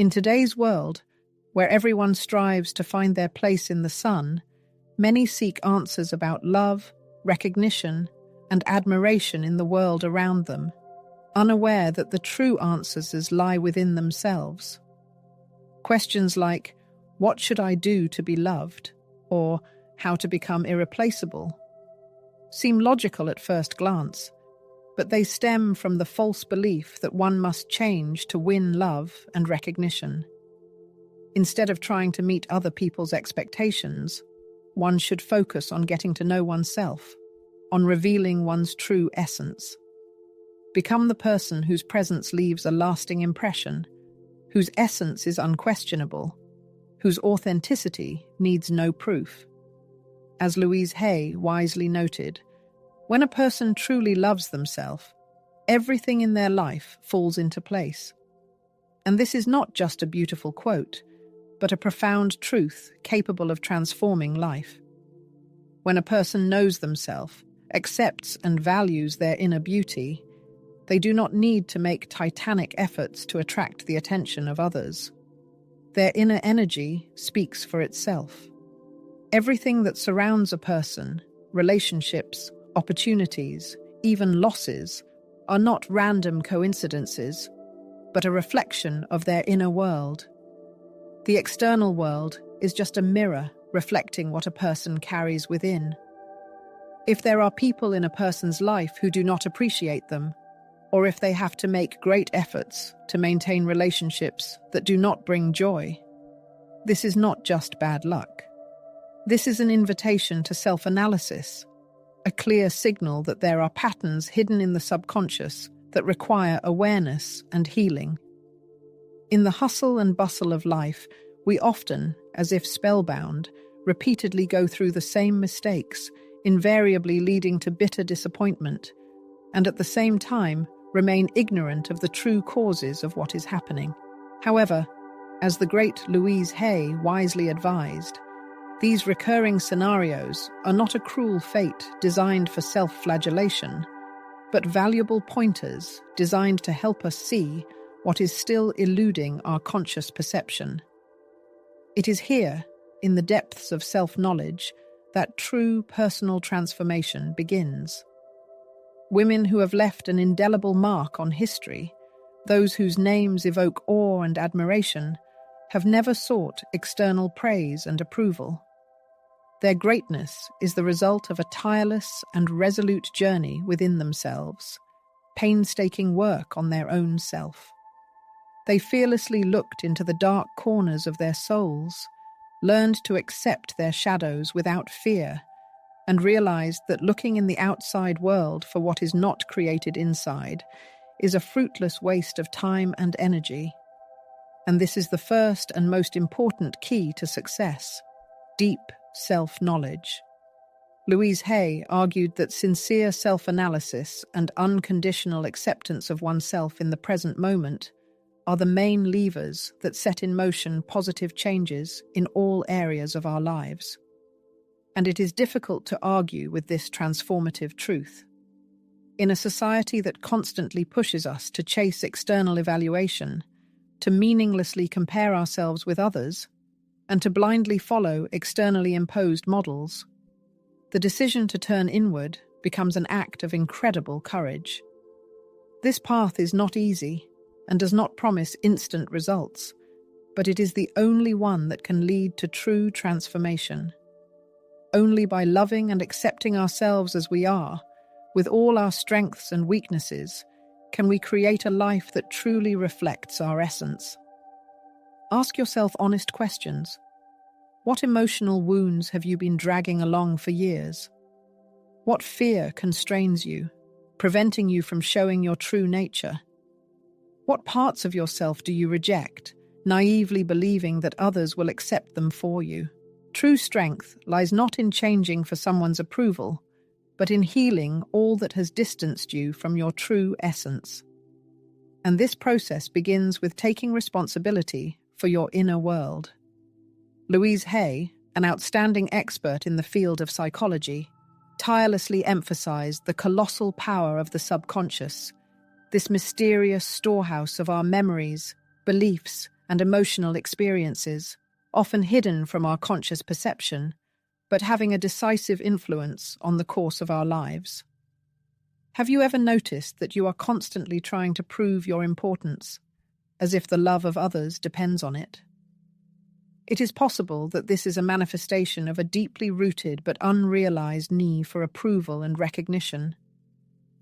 In today's world, where everyone strives to find their place in the sun, many seek answers about love, recognition, and admiration in the world around them, unaware that the true answers lie within themselves. Questions like, "What should I do to be loved?" or "How to become irreplaceable?" seem logical at first glance, but they stem from the false belief that one must change to win love and recognition. Instead of trying to meet other people's expectations, one should focus on getting to know oneself, on revealing one's true essence. Become the person whose presence leaves a lasting impression, whose essence is unquestionable, whose authenticity needs no proof. As Louise Hay wisely noted, when a person truly loves themselves, everything in their life falls into place. And this is not just a beautiful quote, but a profound truth capable of transforming life. When a person knows themselves, accepts and values their inner beauty, they do not need to make titanic efforts to attract the attention of others. Their inner energy speaks for itself. Everything that surrounds a person, relationships, opportunities, even losses, are not random coincidences, but a reflection of their inner world. The external world is just a mirror reflecting what a person carries within. If there are people in a person's life who do not appreciate them, or if they have to make great efforts to maintain relationships that do not bring joy, this is not just bad luck. This is an invitation to self-analysis, a clear signal that there are patterns hidden in the subconscious that require awareness and healing. In the hustle and bustle of life, we often, as if spellbound, repeatedly go through the same mistakes, invariably leading to bitter disappointment, and at the same time remain ignorant of the true causes of what is happening. However, as the great Louise Hay wisely advised, these recurring scenarios are not a cruel fate designed for self-flagellation, but valuable pointers designed to help us see what is still eluding our conscious perception. It is here, in the depths of self-knowledge, that true personal transformation begins. Women who have left an indelible mark on history, those whose names evoke awe and admiration, have never sought external praise and approval. Their greatness is the result of a tireless and resolute journey within themselves, painstaking work on their own self. They fearlessly looked into the dark corners of their souls, learned to accept their shadows without fear, and realized that looking in the outside world for what is not created inside is a fruitless waste of time and energy. And this is the first and most important key to success: deep self-knowledge. Louise Hay argued that sincere self-analysis and unconditional acceptance of oneself in the present moment are the main levers that set in motion positive changes in all areas of our lives. And it is difficult to argue with this transformative truth. In a society that constantly pushes us to chase external evaluation, to meaninglessly compare ourselves with others, and to blindly follow externally imposed models, the decision to turn inward becomes an act of incredible courage. This path is not easy and does not promise instant results, but it is the only one that can lead to true transformation. Only by loving and accepting ourselves as we are, with all our strengths and weaknesses, can we create a life that truly reflects our essence. Ask yourself honest questions. What emotional wounds have you been dragging along for years? What fear constrains you, preventing you from showing your true nature? What parts of yourself do you reject, naively believing that others will accept them for you? True strength lies not in changing for someone's approval, but in healing all that has distanced you from your true essence. And this process begins with taking responsibility for your inner world. Louise Hay, an outstanding expert in the field of psychology, tirelessly emphasized the colossal power of the subconscious, this mysterious storehouse of our memories, beliefs, and emotional experiences, often hidden from our conscious perception, but having a decisive influence on the course of our lives. Have you ever noticed that you are constantly trying to prove your importance, as if the love of others depends on it? It is possible that this is a manifestation of a deeply rooted but unrealized need for approval and recognition.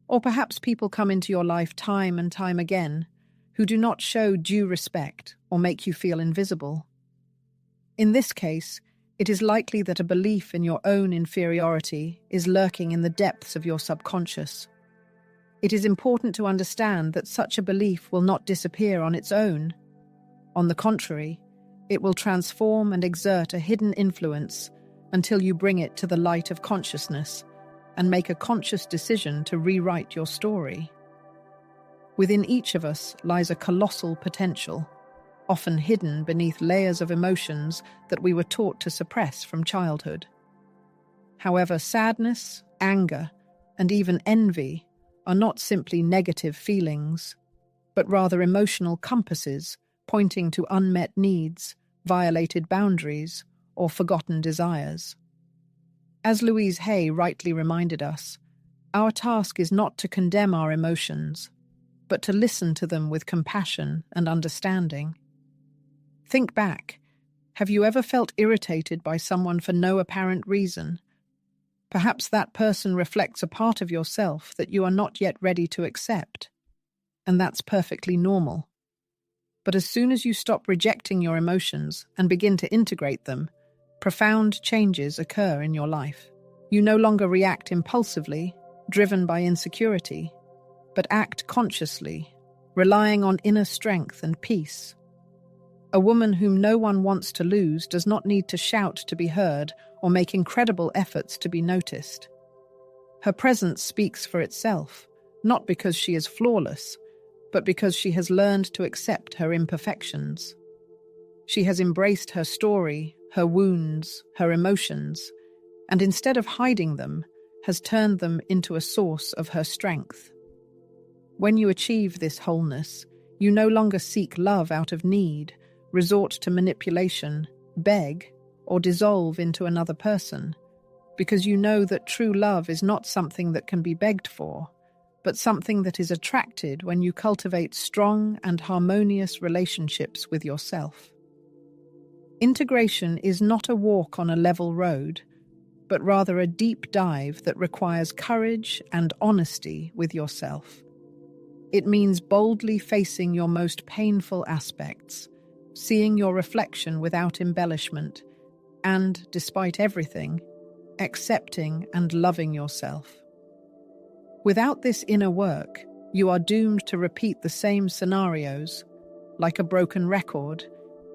Or perhaps people come into your life time and time again who do not show due respect or make you feel invisible. In this case, it is likely that a belief in your own inferiority is lurking in the depths of your subconscious. It is important to understand that such a belief will not disappear on its own. On the contrary, it will transform and exert a hidden influence until you bring it to the light of consciousness and make a conscious decision to rewrite your story. Within each of us lies a colossal potential, often hidden beneath layers of emotions that we were taught to suppress from childhood. However, sadness, anger, and even envy are not simply negative feelings, but rather emotional compasses pointing to unmet needs, violated boundaries, or forgotten desires. As Louise Hay rightly reminded us, our task is not to condemn our emotions, but to listen to them with compassion and understanding. Think back. Have you ever felt irritated by someone for no apparent reason? Perhaps that person reflects a part of yourself that you are not yet ready to accept, and that's perfectly normal. But as soon as you stop rejecting your emotions and begin to integrate them, profound changes occur in your life. You no longer react impulsively, driven by insecurity, but act consciously, relying on inner strength and peace. A woman whom no one wants to lose does not need to shout to be heard or make incredible efforts to be noticed. Her presence speaks for itself, not because she is flawless, but because she has learned to accept her imperfections. She has embraced her story, her wounds, her emotions, and instead of hiding them, has turned them into a source of her strength. When you achieve this wholeness, you no longer seek love out of need, resort to manipulation, beg, or dissolve into another person, because you know that true love is not something that can be begged for, but something that is attracted when you cultivate strong and harmonious relationships with yourself. Integration is not a walk on a level road, but rather a deep dive that requires courage and honesty with yourself. It means boldly facing your most painful aspects, seeing your reflection without embellishment, and, despite everything, accepting and loving yourself. Without this inner work, you are doomed to repeat the same scenarios, like a broken record,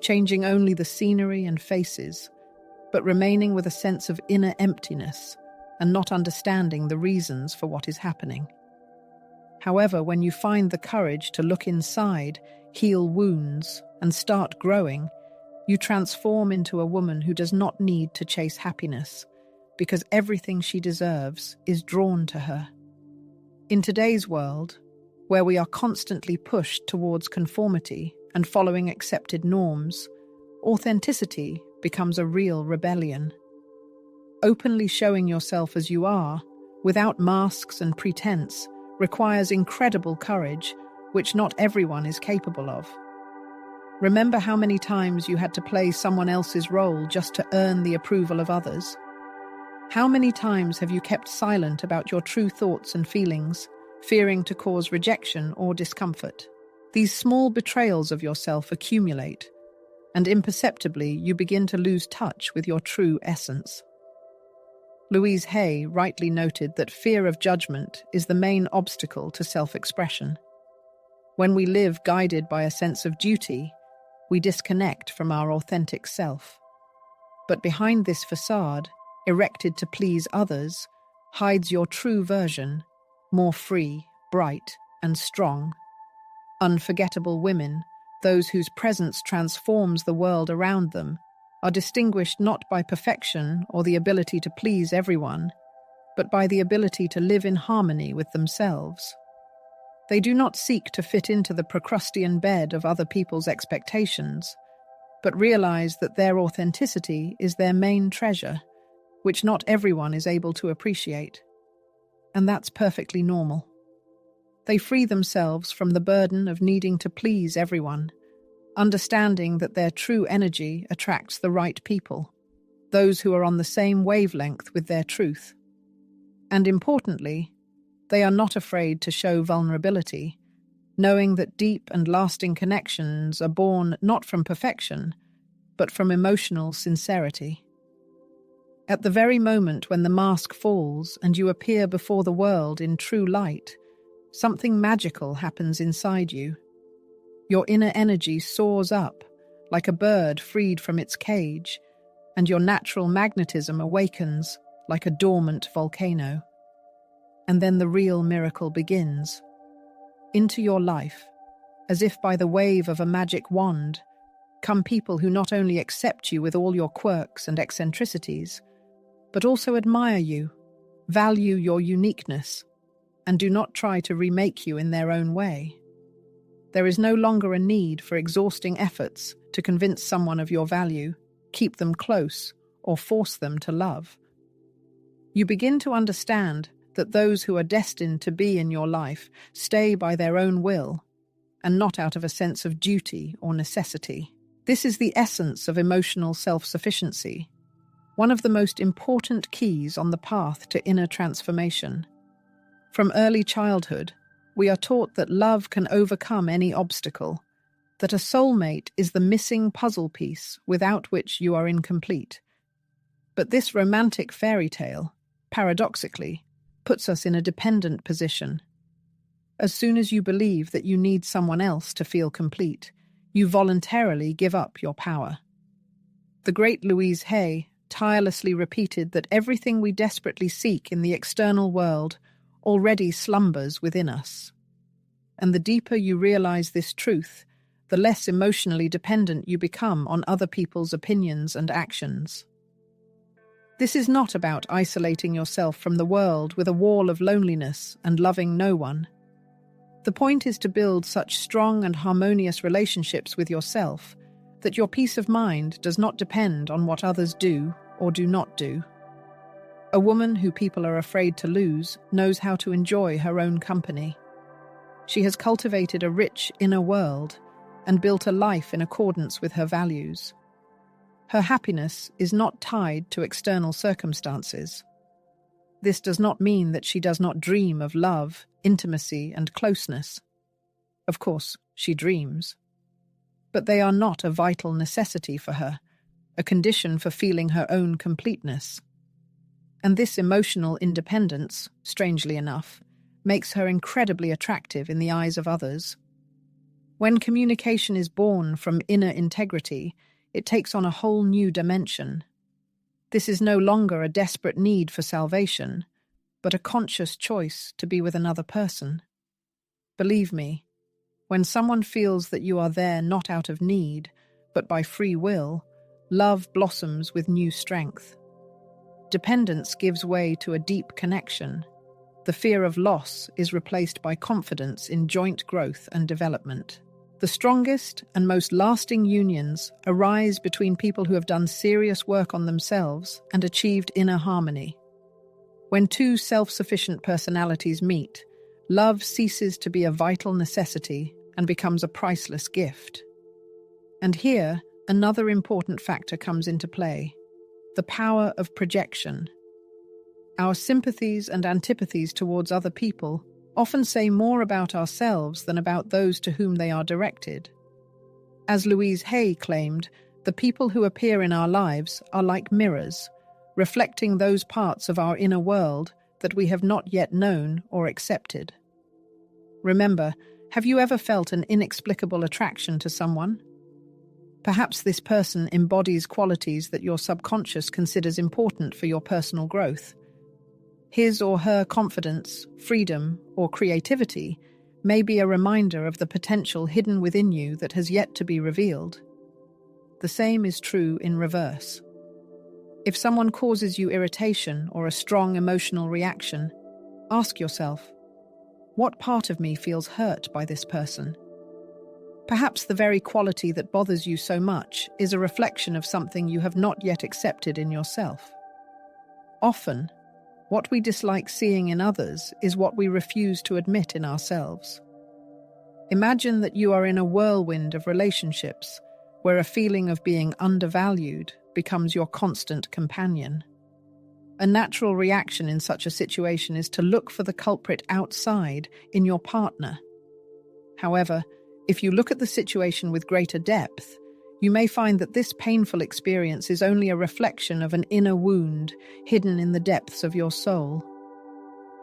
changing only the scenery and faces, but remaining with a sense of inner emptiness and not understanding the reasons for what is happening. However, when you find the courage to look inside, heal wounds, and start growing, you transform into a woman who does not need to chase happiness, because everything she deserves is drawn to her. In today's world, where we are constantly pushed towards conformity and following accepted norms, authenticity becomes a real rebellion. Openly showing yourself as you are, without masks and pretense, requires incredible courage, which not everyone is capable of. Remember how many times you had to play someone else's role just to earn the approval of others? How many times have you kept silent about your true thoughts and feelings, fearing to cause rejection or discomfort? These small betrayals of yourself accumulate, and imperceptibly you begin to lose touch with your true essence. Louise Hay rightly noted that fear of judgment is the main obstacle to self-expression. When we live guided by a sense of duty, we disconnect from our authentic self. But behind this facade, erected to please others, hides your true version, more free, bright, and strong. Unforgettable women, those whose presence transforms the world around them, are distinguished not by perfection or the ability to please everyone, but by the ability to live in harmony with themselves. They do not seek to fit into the Procrustean bed of other people's expectations, but realize that their authenticity is their main treasure, which not everyone is able to appreciate. And that's perfectly normal. They free themselves from the burden of needing to please everyone, understanding that their true energy attracts the right people, those who are on the same wavelength with their truth. And importantly, they are not afraid to show vulnerability, knowing that deep and lasting connections are born not from perfection, but from emotional sincerity. At the very moment when the mask falls and you appear before the world in true light, something magical happens inside you. Your inner energy soars up, like a bird freed from its cage, and your natural magnetism awakens, like a dormant volcano. And then the real miracle begins. Into your life, as if by the wave of a magic wand, come people who not only accept you with all your quirks and eccentricities, but also admire you, value your uniqueness, and do not try to remake you in their own way. There is no longer a need for exhausting efforts to convince someone of your value, keep them close, or force them to love. You begin to understand that those who are destined to be in your life stay by their own will, and not out of a sense of duty or necessity. This is the essence of emotional self-sufficiency, one of the most important keys on the path to inner transformation. From early childhood, we are taught that love can overcome any obstacle, that a soulmate is the missing puzzle piece without which you are incomplete. But this romantic fairy tale, paradoxically, puts us in a dependent position. As soon as you believe that you need someone else to feel complete, you voluntarily give up your power. The great Louise Hay tirelessly repeated that everything we desperately seek in the external world already slumbers within us. And the deeper you realize this truth, the less emotionally dependent you become on other people's opinions and actions. This is not about isolating yourself from the world with a wall of loneliness and loving no one. The point is to build such strong and harmonious relationships with yourself that your peace of mind does not depend on what others do or do not do. A woman who people are afraid to lose knows how to enjoy her own company. She has cultivated a rich inner world and built a life in accordance with her values. Her happiness is not tied to external circumstances. This does not mean that she does not dream of love, intimacy, and closeness. Of course, she dreams. But they are not a vital necessity for her, a condition for feeling her own completeness. And this emotional independence, strangely enough, makes her incredibly attractive in the eyes of others. When communication is born from inner integrity, it takes on a whole new dimension. This is no longer a desperate need for salvation, but a conscious choice to be with another person. Believe me, when someone feels that you are there not out of need, but by free will, love blossoms with new strength. Dependence gives way to a deep connection. The fear of loss is replaced by confidence in joint growth and development. The strongest and most lasting unions arise between people who have done serious work on themselves and achieved inner harmony. When two self-sufficient personalities meet, love ceases to be a vital necessity and becomes a priceless gift. And here, another important factor comes into play: the power of projection. Our sympathies and antipathies towards other people often say more about ourselves than about those to whom they are directed. As Louise Hay claimed, the people who appear in our lives are like mirrors, reflecting those parts of our inner world that we have not yet known or accepted. Remember, have you ever felt an inexplicable attraction to someone? Perhaps this person embodies qualities that your subconscious considers important for your personal growth. His or her confidence, freedom, or creativity may be a reminder of the potential hidden within you that has yet to be revealed. The same is true in reverse. If someone causes you irritation or a strong emotional reaction, ask yourself, What part of me feels hurt by this person? Perhaps the very quality that bothers you so much is a reflection of something you have not yet accepted in yourself. Often, what we dislike seeing in others is what we refuse to admit in ourselves. Imagine that you are in a whirlwind of relationships where a feeling of being undervalued becomes your constant companion. A natural reaction in such a situation is to look for the culprit outside in your partner. However, if you look at the situation with greater depth, you may find that this painful experience is only a reflection of an inner wound hidden in the depths of your soul.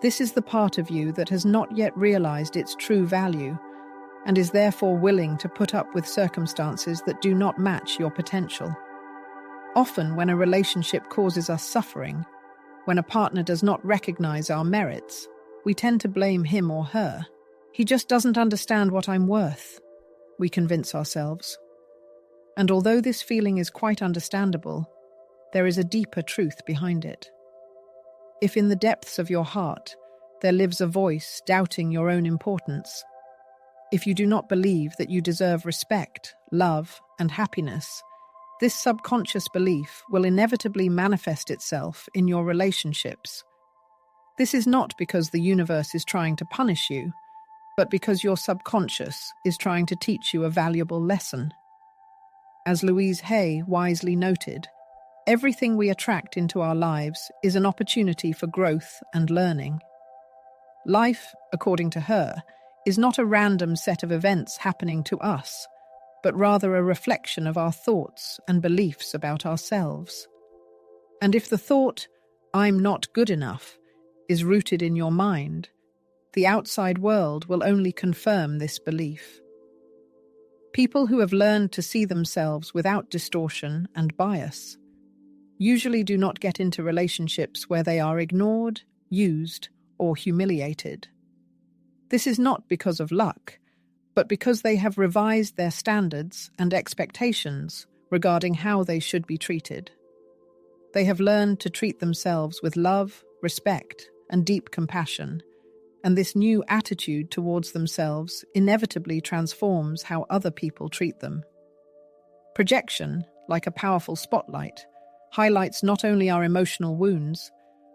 This is the part of you that has not yet realized its true value and is therefore willing to put up with circumstances that do not match your potential. Often, when a relationship causes us suffering, when a partner does not recognize our merits, we tend to blame him or her. He just doesn't understand what I'm worth, we convince ourselves. And although this feeling is quite understandable, there is a deeper truth behind it. If in the depths of your heart there lives a voice doubting your own importance, if you do not believe that you deserve respect, love, and happiness, this subconscious belief will inevitably manifest itself in your relationships. This is not because the universe is trying to punish you, but because your subconscious is trying to teach you a valuable lesson. As Louise wisely noted, everything we attract into our lives is an opportunity for growth and learning. Life, according to her, is not a random set of events happening to us, but rather a reflection of our thoughts and beliefs about ourselves. And if the thought, "I'm not good enough," is rooted in your mind, the outside world will only confirm this belief. People who have learned to see themselves without distortion and bias usually do not get into relationships where they are ignored, used, or humiliated. This is not because of luck, but because they have revised their standards and expectations regarding how they should be treated. They have learned to treat themselves with love, respect, and deep compassion, and this new attitude towards themselves inevitably transforms how other people treat them. Projection, like a powerful spotlight, highlights not only our emotional wounds,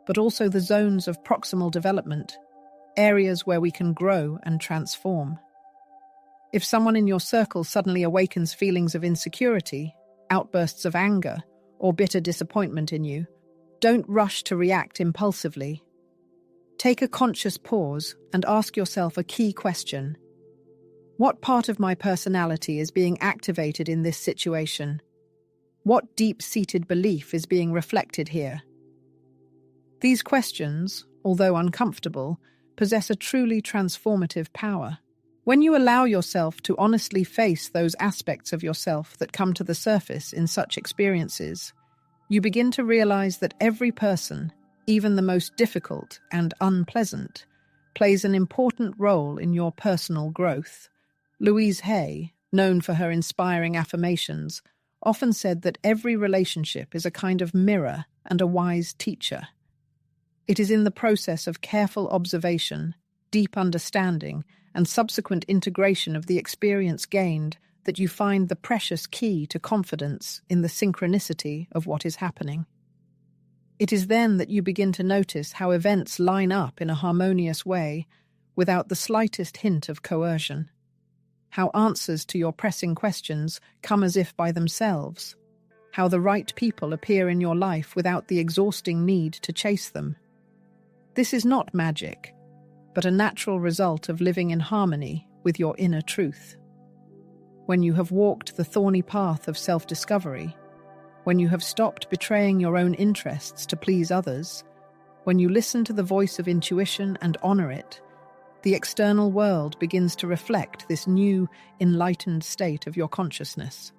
but also the zones of proximal development, areas where we can grow and transform. If someone in your circle suddenly awakens feelings of insecurity, outbursts of anger, or bitter disappointment in you, don't rush to react impulsively. Take a conscious pause and ask yourself a key question. What part of my personality is being activated in this situation? What deep-seated belief is being reflected here? These questions, although uncomfortable, possess a truly transformative power. When you allow yourself to honestly face those aspects of yourself that come to the surface in such experiences, you begin to realize that every person, even the most difficult and unpleasant, plays an important role in your personal growth. Louise Hay, known for her inspiring affirmations, often said that every relationship is a kind of mirror and a wise teacher. It is in the process of careful observation, deep understanding, and subsequent integration of the experience gained that you find the precious key to confidence in the synchronicity of what is happening. It is then that you begin to notice how events line up in a harmonious way without the slightest hint of coercion, how answers to your pressing questions come as if by themselves, how the right people appear in your life without the exhausting need to chase them. This is not magic, but a natural result of living in harmony with your inner truth. When you have walked the thorny path of self-discovery, when you have stopped betraying your own interests to please others, when you listen to the voice of intuition and honor it, the external world begins to reflect this new, enlightened state of your consciousness.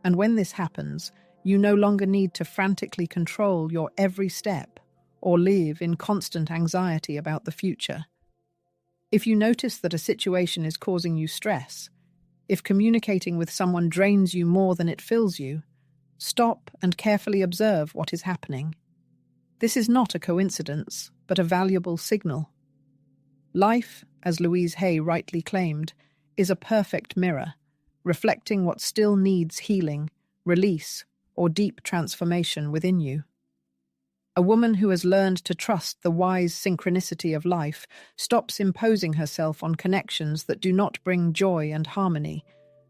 And when this happens, you no longer need to frantically control your every step or live in constant anxiety about the future. If you notice that a situation is causing you stress, if communicating with someone drains you more than it fills you, stop and carefully observe what is happening. This is not a coincidence, but a valuable signal. Life, as Louise Hay rightly claimed, is a perfect mirror, reflecting what still needs healing, release, or deep transformation within you. A woman who has learned to trust the wise synchronicity of life stops imposing herself on connections that do not bring joy and harmony,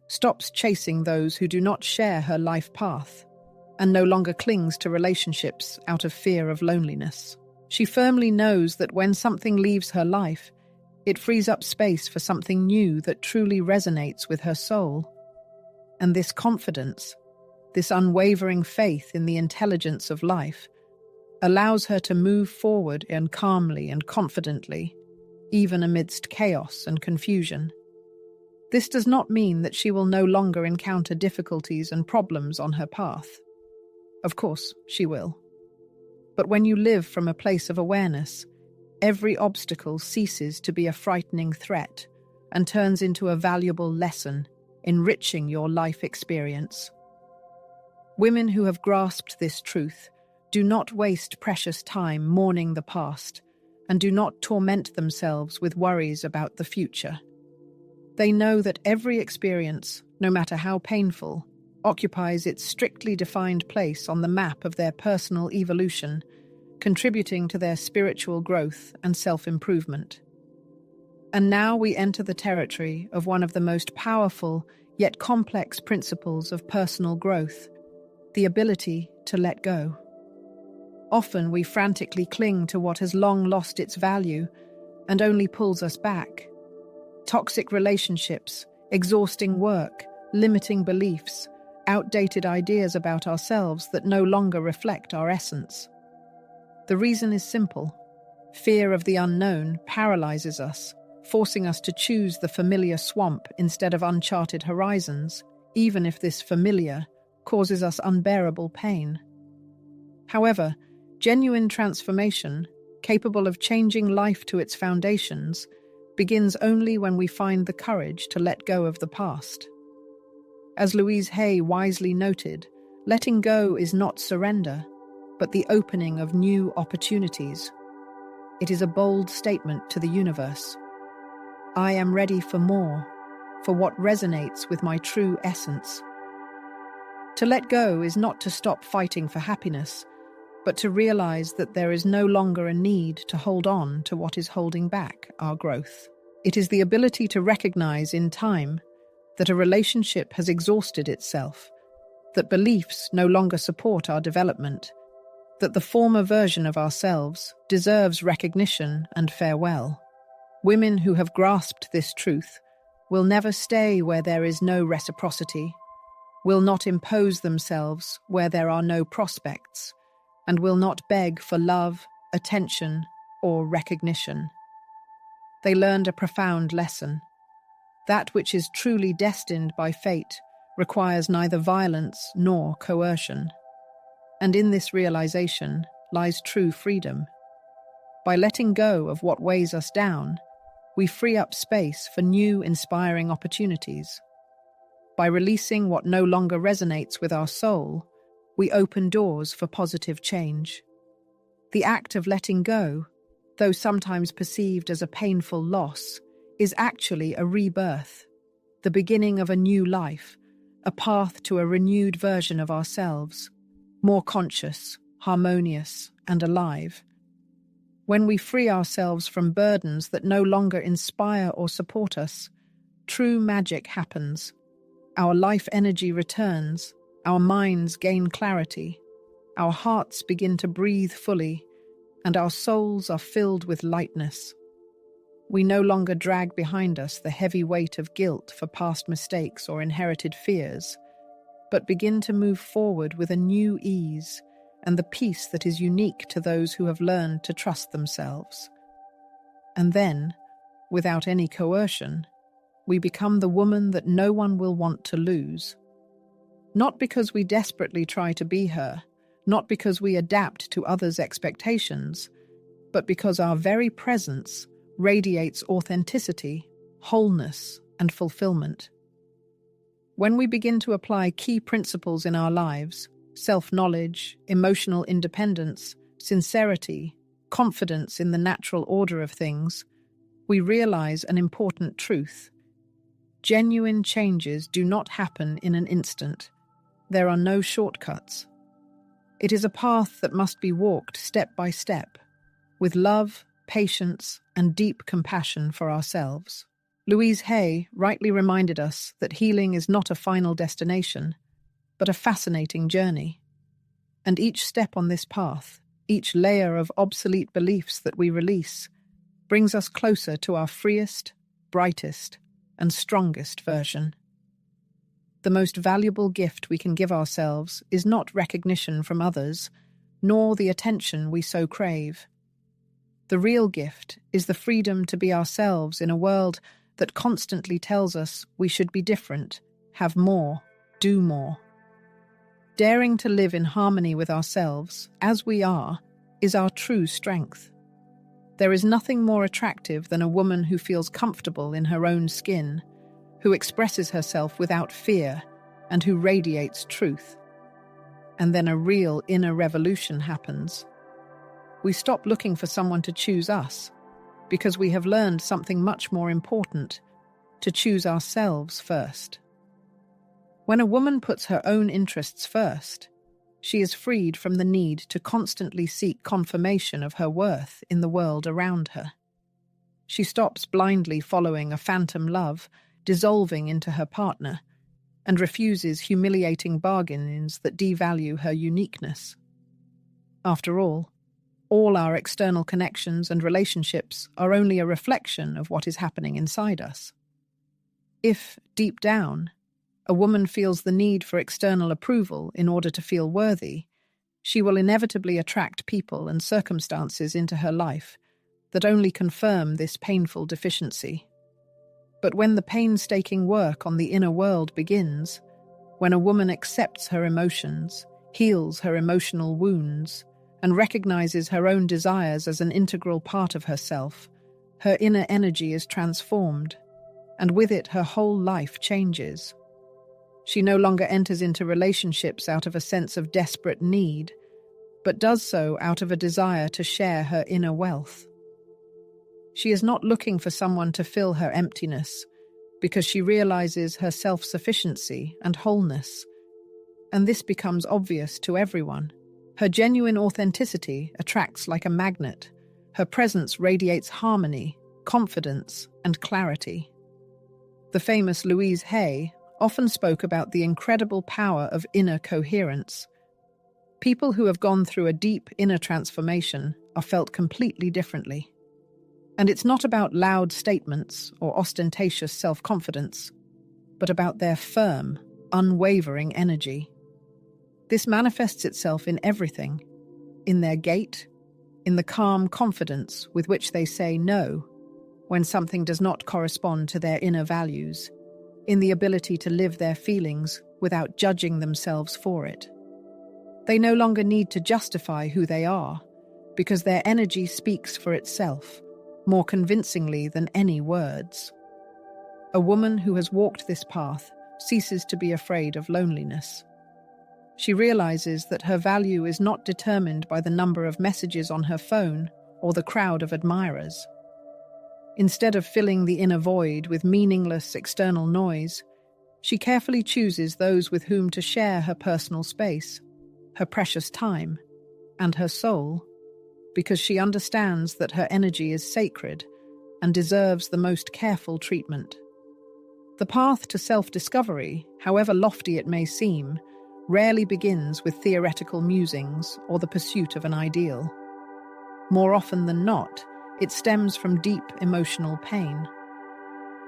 stops chasing those who do not share her life path, and no longer clings to relationships out of fear of loneliness. She firmly knows that when something leaves her life, it frees up space for something new that truly resonates with her soul. And this confidence, this unwavering faith in the intelligence of life, allows her to move forward calmly and confidently, even amidst chaos and confusion. This does not mean that she will no longer encounter difficulties and problems on her path. Of course, she will. But when you live from a place of awareness, every obstacle ceases to be a frightening threat and turns into a valuable lesson, enriching your life experience. Women who have grasped this truth do not waste precious time mourning the past and do not torment themselves with worries about the future. They know that every experience, no matter how painful, occupies its strictly defined place on the map of their personal evolution, contributing to their spiritual growth and self-improvement. And now we enter the territory of one of the most powerful yet complex principles of personal growth, the ability to let go. Often we frantically cling to what has long lost its value and only pulls us back. Toxic relationships, exhausting work, limiting beliefs, outdated ideas about ourselves that no longer reflect our essence. The reason is simple. Fear of the unknown paralyzes us, forcing us to choose the familiar swamp instead of uncharted horizons, even if this familiar causes us unbearable pain. However, genuine transformation, capable of changing life to its foundations, begins only when we find the courage to let go of the past. As Louise Hay wisely noted, letting go is not surrender, but the opening of new opportunities. It is a bold statement to the universe. I am ready for more, for what resonates with my true essence. To let go is not to stop fighting for happiness, but to realize that there is no longer a need to hold on to what is holding back our growth. It is the ability to recognize in time that a relationship has exhausted itself, that beliefs no longer support our development, that the former version of ourselves deserves recognition and farewell. Women who have grasped this truth will never stay where there is no reciprocity, will not impose themselves where there are no prospects, and will not beg for love, attention, or recognition. They learned a profound lesson. That which is truly destined by fate requires neither violence nor coercion. And in this realization lies true freedom. By letting go of what weighs us down, we free up space for new, inspiring opportunities. By releasing what no longer resonates with our soul, we open doors for positive change. The act of letting go, though sometimes perceived as a painful loss, is actually a rebirth, the beginning of a new life, a path to a renewed version of ourselves, more conscious, harmonious, and alive. When we free ourselves from burdens that no longer inspire or support us, true magic happens. Our life energy returns, our minds gain clarity, our hearts begin to breathe fully, and our souls are filled with lightness. We no longer drag behind us the heavy weight of guilt for past mistakes or inherited fears, but begin to move forward with a new ease and the peace that is unique to those who have learned to trust themselves. And then, without any coercion, we become the woman that no one will want to lose. Not because we desperately try to be her, not because we adapt to others' expectations, but because our very presence radiates authenticity, wholeness, and fulfillment. When we begin to apply key principles in our lives, self-knowledge, emotional independence, sincerity, confidence in the natural order of things, we realize an important truth. Genuine changes do not happen in an instant. There are no shortcuts. It is a path that must be walked step by step, with love, patience, and deep compassion for ourselves. Louise Hay rightly reminded us that healing is not a final destination, but a fascinating journey. And each step on this path, each layer of obsolete beliefs that we release, brings us closer to our freest, brightest, and strongest version. The most valuable gift we can give ourselves is not recognition from others, nor the attention we so crave. The real gift is the freedom to be ourselves in a world that constantly tells us we should be different, have more, do more. Daring to live in harmony with ourselves, as we are, is our true strength. There is nothing more attractive than a woman who feels comfortable in her own skin, who expresses herself without fear, and who radiates truth. And then a real inner revolution happens. We stop looking for someone to choose us, because we have learned something much more important, to choose ourselves first. When a woman puts her own interests first, she is freed from the need to constantly seek confirmation of her worth in the world around her. She stops blindly following a phantom love, dissolving into her partner, and refuses humiliating bargains that devalue her uniqueness. After all our external connections and relationships are only a reflection of what is happening inside us. If, deep down, a woman feels the need for external approval in order to feel worthy, she will inevitably attract people and circumstances into her life that only confirm this painful deficiency. But when the painstaking work on the inner world begins, when a woman accepts her emotions, heals her emotional wounds, and recognizes her own desires as an integral part of herself, her inner energy is transformed, and with it her whole life changes. She no longer enters into relationships out of a sense of desperate need, but does so out of a desire to share her inner wealth. She is not looking for someone to fill her emptiness, because she realizes her self-sufficiency and wholeness, and this becomes obvious to everyone. Her genuine authenticity attracts like a magnet. Her presence radiates harmony, confidence, and clarity. The famous Louise Hay often spoke about the incredible power of inner coherence. People who have gone through a deep inner transformation are felt completely differently. And it's not about loud statements or ostentatious self-confidence, but about their firm, unwavering energy. This manifests itself in everything, in their gait, in the calm confidence with which they say no when something does not correspond to their inner values, in the ability to live their feelings without judging themselves for it. They no longer need to justify who they are, because their energy speaks for itself, more convincingly than any words. A woman who has walked this path ceases to be afraid of loneliness. She realizes that her value is not determined by the number of messages on her phone or the crowd of admirers. Instead of filling the inner void with meaningless external noise, she carefully chooses those with whom to share her personal space, her precious time, and her soul, because she understands that her energy is sacred and deserves the most careful treatment. The path to self-discovery, however lofty it may seem, rarely begins with theoretical musings or the pursuit of an ideal. More often than not, it stems from deep emotional pain.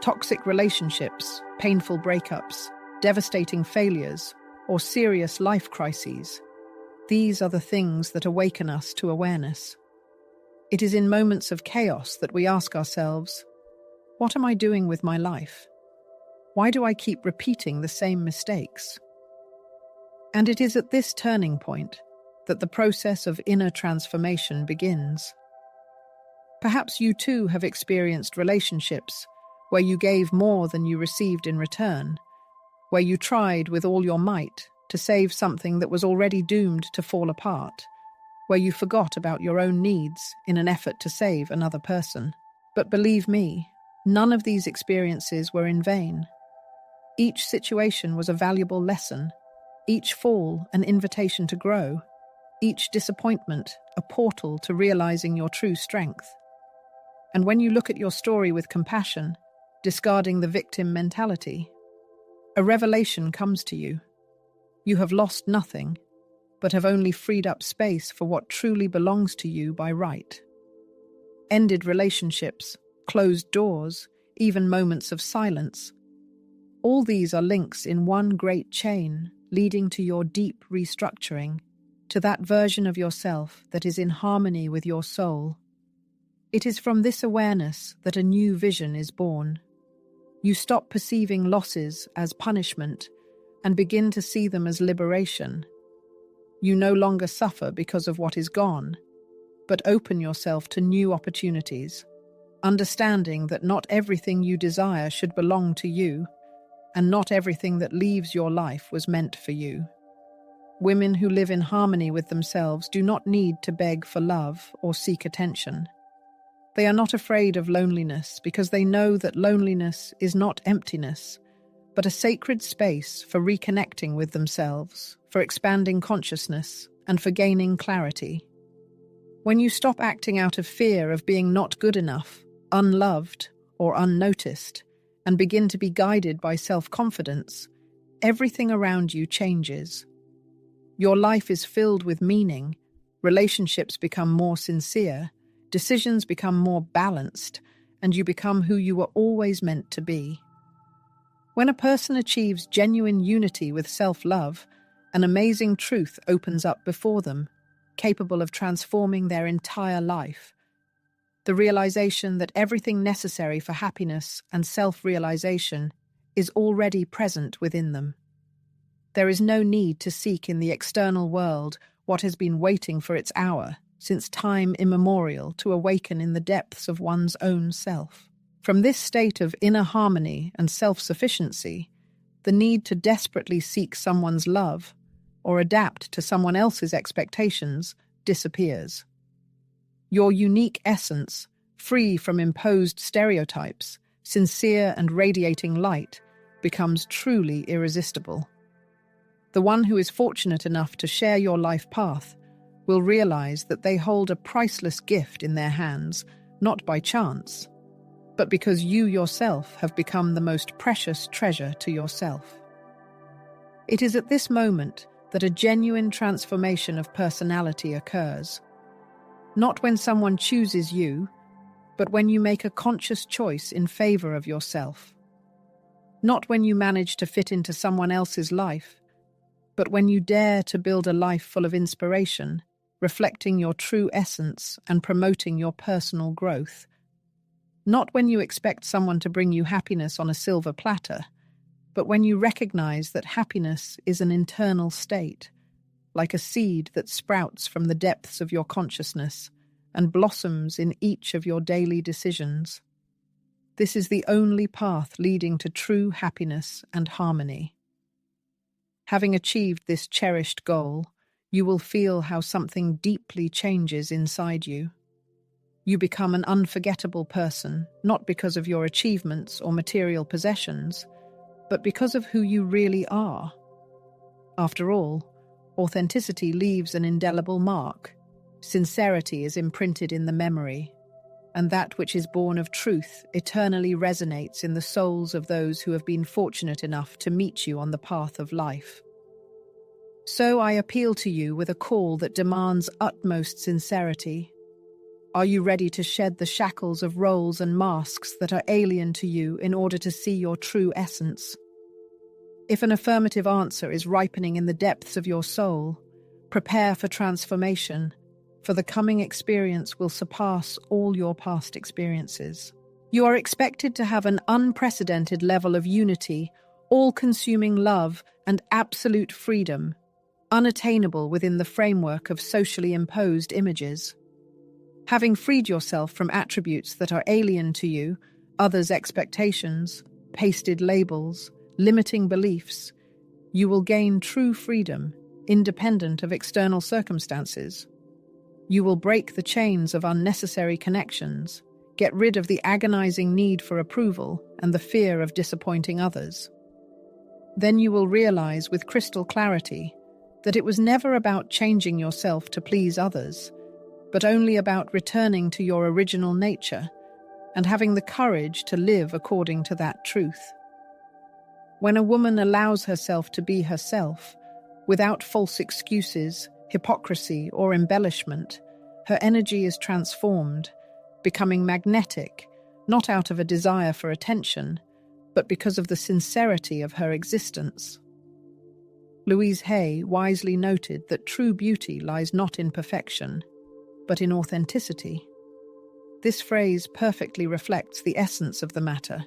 Toxic relationships, painful breakups, devastating failures, or serious life crises. These are the things that awaken us to awareness. It is in moments of chaos that we ask ourselves, what am I doing with my life? Why do I keep repeating the same mistakes? And it is at this turning point that the process of inner transformation begins. Perhaps you too have experienced relationships where you gave more than you received in return, where you tried with all your might to save something that was already doomed to fall apart, where you forgot about your own needs in an effort to save another person. But believe me, none of these experiences were in vain. Each situation was a valuable lesson, each fall an invitation to grow, each disappointment a portal to realizing your true strength. And when you look at your story with compassion, discarding the victim mentality, a revelation comes to you. You have lost nothing, but have only freed up space for what truly belongs to you by right. Ended relationships, closed doors, even moments of silence. All these are links in one great chain, leading to your deep restructuring, to that version of yourself that is in harmony with your soul. It is from this awareness that a new vision is born. You stop perceiving losses as punishment and begin to see them as liberation. You no longer suffer because of what is gone, but open yourself to new opportunities, understanding that not everything you desire should belong to you, and not everything that leaves your life was meant for you. Women who live in harmony with themselves do not need to beg for love or seek attention. They are not afraid of loneliness because they know that loneliness is not emptiness, but a sacred space for reconnecting with themselves, for expanding consciousness, and for gaining clarity. When you stop acting out of fear of being not good enough, unloved, or unnoticed, and begin to be guided by self-confidence, everything around you changes. Your life is filled with meaning, relationships become more sincere, decisions become more balanced, and you become who you were always meant to be. When a person achieves genuine unity with self-love, an amazing truth opens up before them, capable of transforming their entire life. The realization that everything necessary for happiness and self-realization is already present within them. There is no need to seek in the external world what has been waiting for its hour, since time immemorial, to awaken in the depths of one's own self. From this state of inner harmony and self-sufficiency, the need to desperately seek someone's love or adapt to someone else's expectations disappears. Your unique essence, free from imposed stereotypes, sincere and radiating light, becomes truly irresistible. The one who is fortunate enough to share your life path will realize that they hold a priceless gift in their hands, not by chance, but because you yourself have become the most precious treasure to yourself. It is at this moment that a genuine transformation of personality occurs. Not when someone chooses you, but when you make a conscious choice in favor of yourself. Not when you manage to fit into someone else's life, but when you dare to build a life full of inspiration, reflecting your true essence and promoting your personal growth. Not when you expect someone to bring you happiness on a silver platter, but when you recognize that happiness is an internal state, like a seed that sprouts from the depths of your consciousness and blossoms in each of your daily decisions. This is the only path leading to true happiness and harmony. Having achieved this cherished goal, you will feel how something deeply changes inside you. You become an unforgettable person, not because of your achievements or material possessions, but because of who you really are. After all, authenticity leaves an indelible mark. Sincerity is imprinted in the memory, and that which is born of truth eternally resonates in the souls of those who have been fortunate enough to meet you on the path of life. So I appeal to you with a call that demands utmost sincerity. Are you ready to shed the shackles of roles and masks that are alien to you in order to see your true essence? If an affirmative answer is ripening in the depths of your soul, prepare for transformation, for the coming experience will surpass all your past experiences. You are expected to have an unprecedented level of unity, all-consuming love, and absolute freedom, unattainable within the framework of socially imposed images. Having freed yourself from attributes that are alien to you, others' expectations, pasted labels, limiting beliefs, you will gain true freedom, independent of external circumstances. You will break the chains of unnecessary connections, Get rid of the agonizing need for approval and the fear of disappointing others. Then you will realize with crystal clarity that it was never about changing yourself to please others, but only about returning to your original nature and having the courage to live according to that truth. When a woman allows herself to be herself, without false excuses, hypocrisy, or embellishment, her energy is transformed, becoming magnetic, not out of a desire for attention, but because of the sincerity of her existence. Louise Hay wisely noted that true beauty lies not in perfection, but in authenticity. This phrase perfectly reflects the essence of the matter.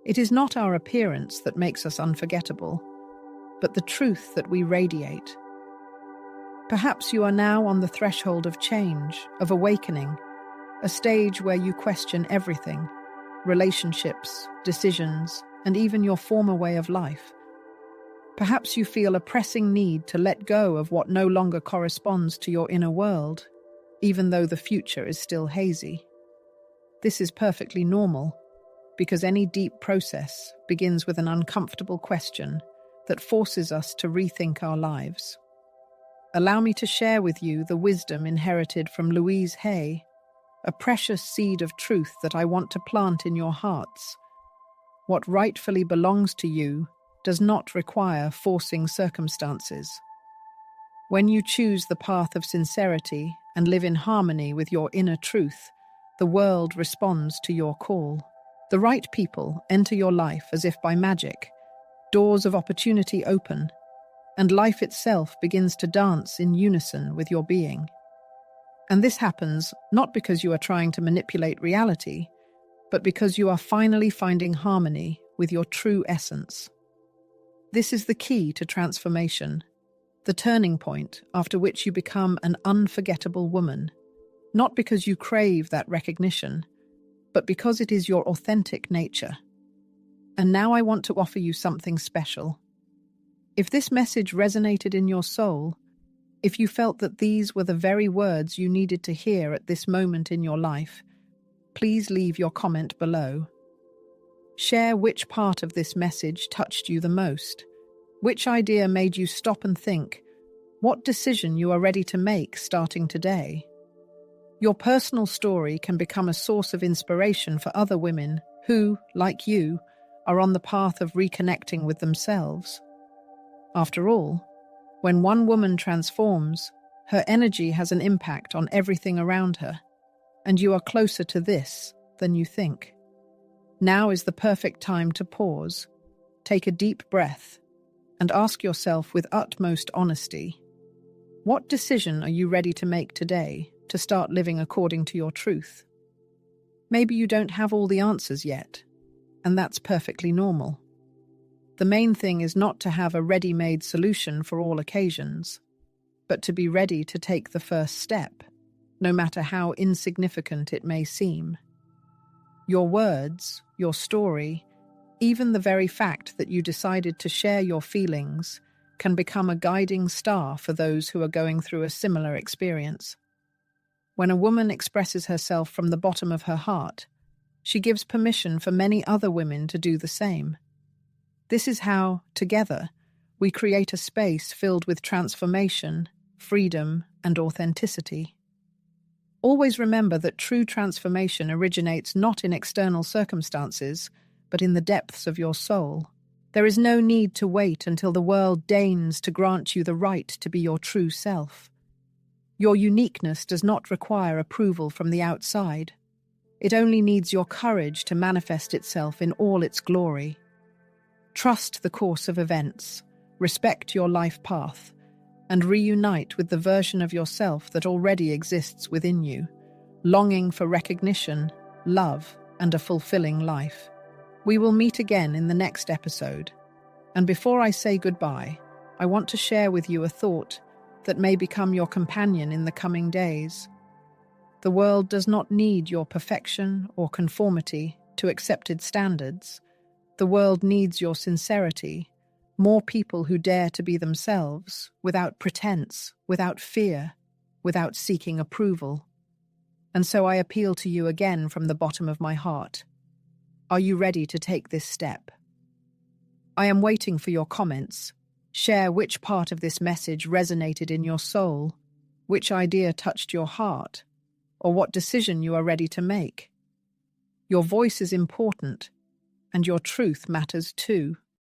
It is not our appearance that makes us unforgettable, but the truth that we radiate. Perhaps you are now on the threshold of change, of awakening, a stage where you question everything: relationships, decisions, and even your former way of life. Perhaps you feel a pressing need to let go of what no longer corresponds to your inner world, even though the future is still hazy. This is perfectly normal, because any deep process begins with an uncomfortable question that forces us to rethink our lives. Allow me to share with you the wisdom inherited from Louise Hay, a precious seed of truth that I want to plant in your hearts. What rightfully belongs to you does not require forcing circumstances. When you choose the path of sincerity and live in harmony with your inner truth, the world responds to your call. The right people enter your life as if by magic. Doors of opportunity open, and life itself begins to dance in unison with your being. And this happens not because you are trying to manipulate reality, but because you are finally finding harmony with your true essence. This is the key to transformation, the turning point after which you become an unforgettable woman, not because you crave that recognition, but because it is your authentic nature. And now I want to offer you something special. If this message resonated in your soul, if you felt that these were the very words you needed to hear at this moment in your life, please leave your comment below. Share which part of this message touched you the most, which idea made you stop and think, what decision you are ready to make starting today. Your personal story can become a source of inspiration for other women who, like you, are on the path of reconnecting with themselves. After all, when one woman transforms, her energy has an impact on everything around her, and you are closer to this than you think. Now is the perfect time to pause, take a deep breath, and ask yourself with utmost honesty, what decision are you ready to make today to start living according to your truth? Maybe you don't have all the answers yet, and that's perfectly normal. The main thing is not to have a ready-made solution for all occasions, but to be ready to take the first step, no matter how insignificant it may seem. Your words, your story, even the very fact that you decided to share your feelings can become a guiding star for those who are going through a similar experience. When a woman expresses herself from the bottom of her heart, she gives permission for many other women to do the same. This is how, together, we create a space filled with transformation, freedom, and authenticity. Always remember that true transformation originates not in external circumstances, but in the depths of your soul. There is no need to wait until the world deigns to grant you the right to be your true self. Your uniqueness does not require approval from the outside. It only needs your courage to manifest itself in all its glory. Trust the course of events, respect your life path, and reunite with the version of yourself that already exists within you, longing for recognition, love, and a fulfilling life. We will meet again in the next episode, and before I say goodbye, I want to share with you a thought that may become your companion in the coming days. The world does not need your perfection or conformity to accepted standards. The world needs your sincerity, more people who dare to be themselves, without pretense, without fear, without seeking approval. And so I appeal to you again from the bottom of my heart. Are you ready to take this step? I am waiting for your comments. Share which part of this message resonated in your soul, which idea touched your heart, or what decision you are ready to make. Your voice is important, and your truth matters too.